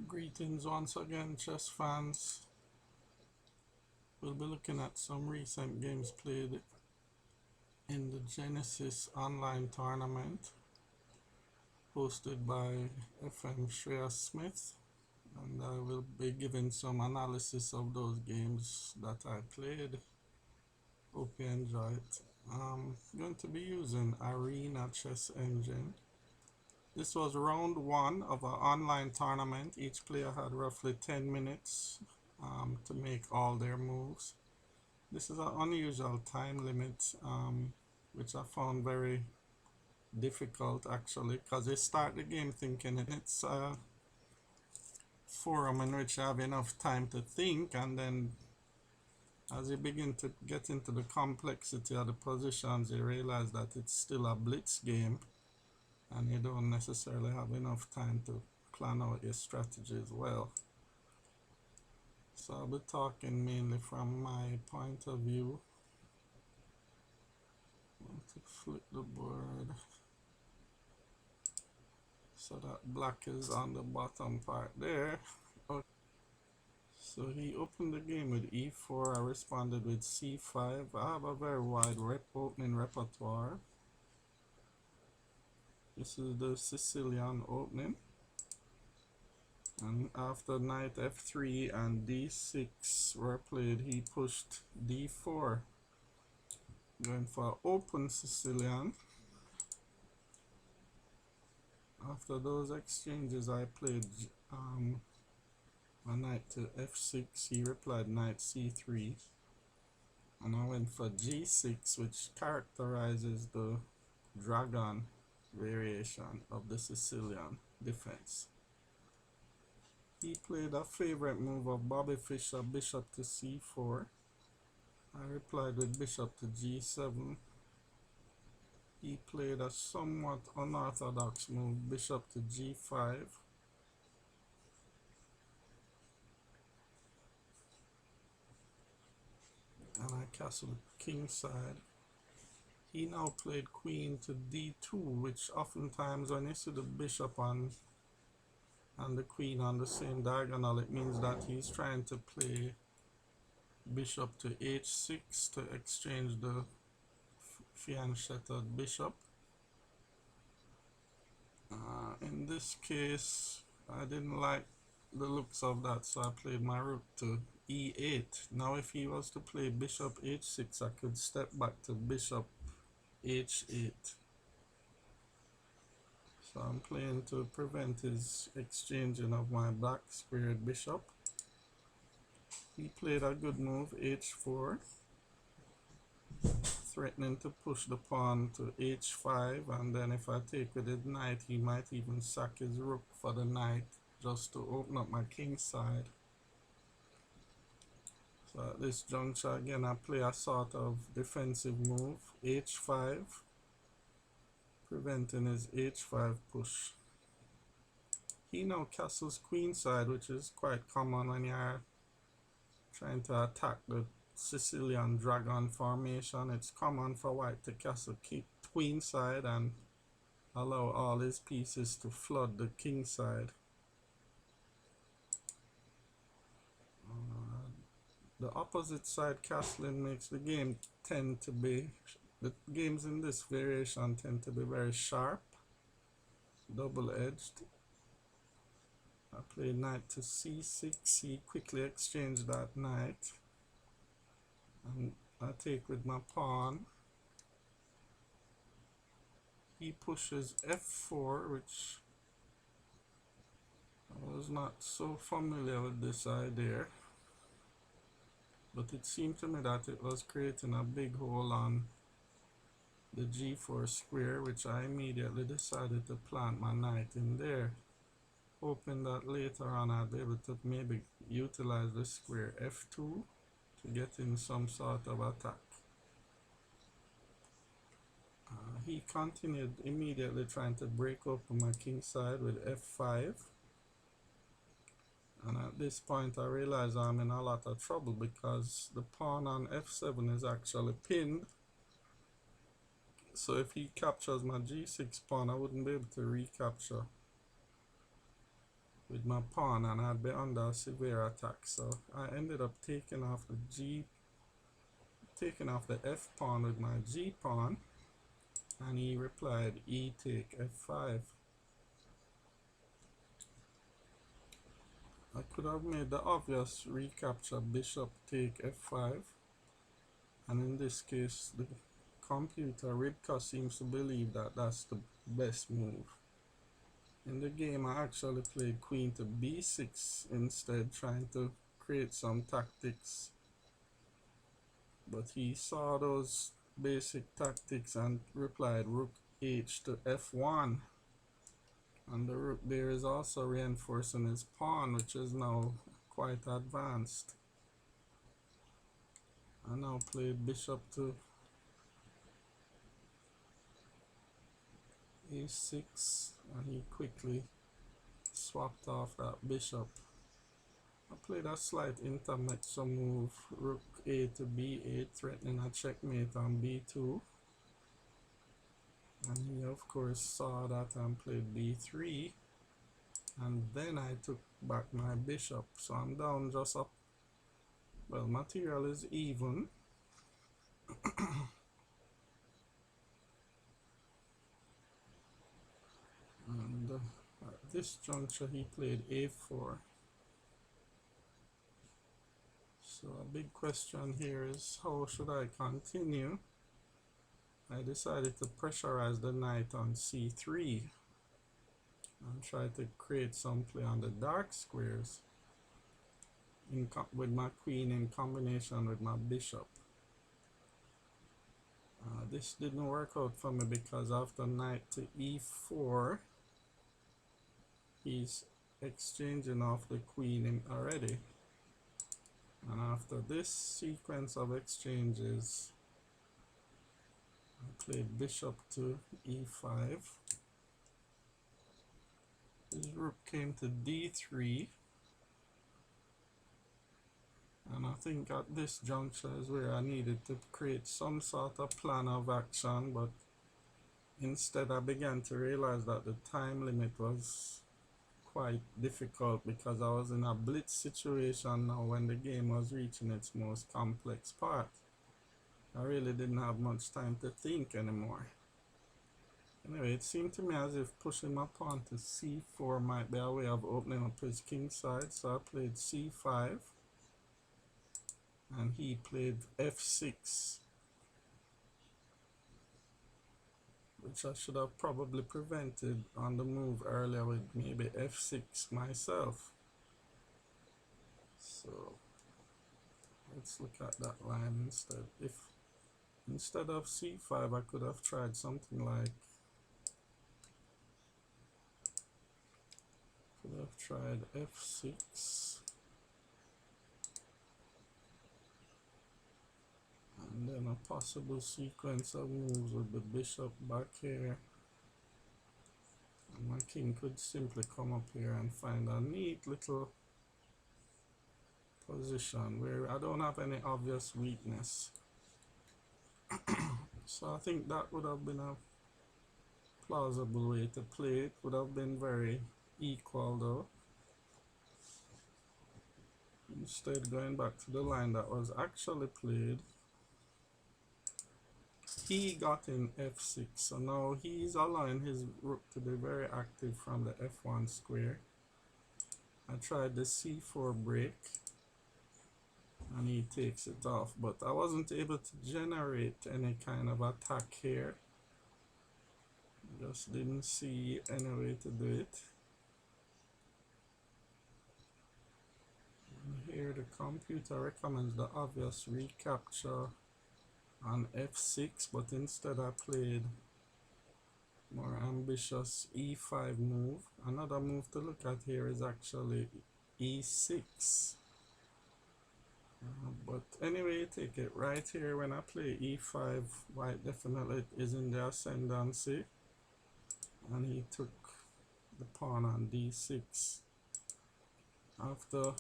Greetings once again, chess fans. We'll be looking at some recent games played in the Genesis online tournament hosted by FM Shreya Smith, and I will be giving some analysis of those games that I played. Hope you enjoy it. I'm going to be using Arena Chess Engine. This was round one of our online tournament. Each player had roughly 10 minutes to make all their moves. This is an unusual time limit, which I found very difficult actually, because they start the game thinking it's a forum in which you have enough time to think, and then as you begin to get into the complexity of the positions, you realize that it's still a blitz game and you don't necessarily have enough time to plan out your strategy as well. So I'll be talking mainly from my point of view. I want to flip the board so that black is on the bottom part there. Okay. So he opened the game with e4, I responded with c5. I have a very wide opening repertoire. This is the Sicilian opening. And after knight f3 and d6 were played, he pushed d4, going for open Sicilian. After those exchanges, I played a knight to f6. He replied knight c3, and I went for g6, which characterizes the dragon variation of the Sicilian defense. He played a favorite move of Bobby Fischer, bishop to c4. I replied with bishop to g7. He played a somewhat unorthodox move, bishop to g5. And I castled king side. He now played queen to d2, which oftentimes when you see the bishop and the queen on the same diagonal, it means that he's trying to play bishop to h6 to exchange the fianchetted bishop. In this case, I didn't like the looks of that, so I played my rook to e8. Now if he was to play bishop h6, I could step back to bishop h8. So I'm playing to prevent his exchanging of my black squared bishop. He played a good move, h4, threatening to push the pawn to h5, and then if I take with his knight, he might even sack his rook for the knight just to open up my king side. So at this juncture again, I play a sort of defensive move, h5, preventing his h5 push. He now castles queenside, which is quite common when you're trying to attack the Sicilian dragon formation. It's common for white to castle queenside and allow all his pieces to flood the king side. The opposite side castling makes the game tend to be, the games in this variation tend to be very sharp, double-edged. I played knight to c6, he quickly exchanged that knight, and I take with my pawn. He pushes f4, which I was not so familiar with this idea, but it seemed to me that it was creating a big hole on the g4 square, which I immediately decided to plant my knight in there, hoping that later on I'd be able to maybe utilize the square f2 to get in some sort of attack. He continued immediately trying to break open my king side with f5. And at this point I realize I'm in a lot of trouble because the pawn on f7 is actually pinned. So if he captures my g6 pawn, I wouldn't be able to recapture with my pawn, and I'd be under a severe attack. So I ended up taking off the F pawn with my G pawn, and he replied E take F5. I could have made the obvious recapture bishop take F5, and in this case the computer Ribka seems to believe that that's the best move. In the game I actually played queen to b6 instead, trying to create some tactics, but he saw those basic tactics and replied rook h to f1, and the rook there is also reinforcing his pawn, which is now quite advanced. I now played bishop to a6, and he quickly swapped off that bishop. I played a slight intermezzo move, rook a to b8, threatening a checkmate on b2, and he of course saw that and played b3, and then I took back my bishop. So I'm down just up, well, material is even. And at this juncture he played a4. So a big question here is, how should I continue? I decided to pressurize the knight on c3 and try to create some play on the dark squares with my queen in combination with my bishop. This didn't work out for me because after knight to e4 he's exchanging off the queen already, and after this sequence of exchanges I played bishop to e5. His rook came to d3, and I think at this juncture is where I needed to create some sort of plan of action, but instead I began to realize that the time limit was quite difficult because I was in a blitz situation now when the game was reaching its most complex part. I really didn't have much time to think anymore. Anyway, it seemed to me as if pushing my pawn to c4 might be a way of opening up his king side, so I played c5 and he played f6, which I should have probably prevented on the move earlier with maybe f6 myself. So let's look at that line instead. If instead of c5 I could have tried something like, f6, and then a possible sequence of moves with the bishop back here, and my king could simply come up here and find a neat little position where I don't have any obvious weakness. So I think that would have been a plausible way to play it. Would have been very equal though. Instead, going back to the line that was actually played, he got in f6, so now he's allowing his rook to be very active from the f1 square. I tried the c4 break and he takes it off, but I wasn't able to generate any kind of attack here. Just didn't see any way to do it. And here the computer recommends the obvious recapture on f6, but instead I played more ambitious e5 move. Another move to look at here is actually e6. But anyway, take it right here when I play e5, white definitely is in the ascendancy, and he took the pawn on d6. After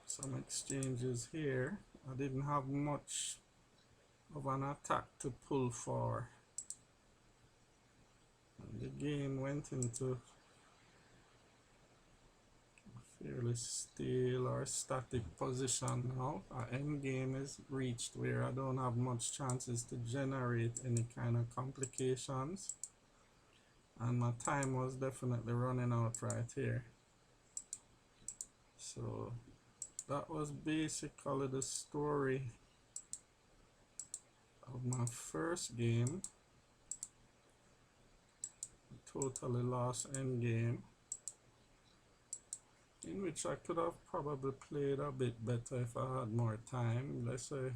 some exchanges here, I didn't have much of an attack to pull for, and the game went into fairly still or static position now. Our end game is reached where I don't have much chances to generate any kind of complications, and my time was definitely running out right here. So that was basically the story of my first game. Totally lost end game, in which I could have probably played a bit better if I had more time. Let's say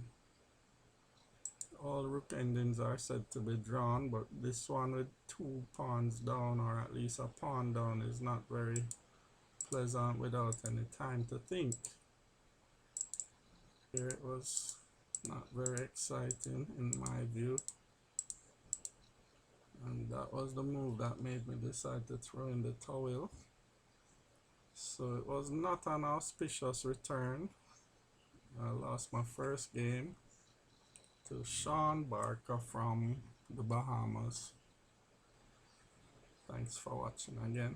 all rook endings are said to be drawn, but this one with 2 pawns down, or at least a pawn down, is not very pleasant without any time to think. Here it was not very exciting in my view, and that was the move that made me decide to throw in the towel. So it was not an auspicious return. I lost my first game to Shawn from the Bahamas. Thanks for watching again.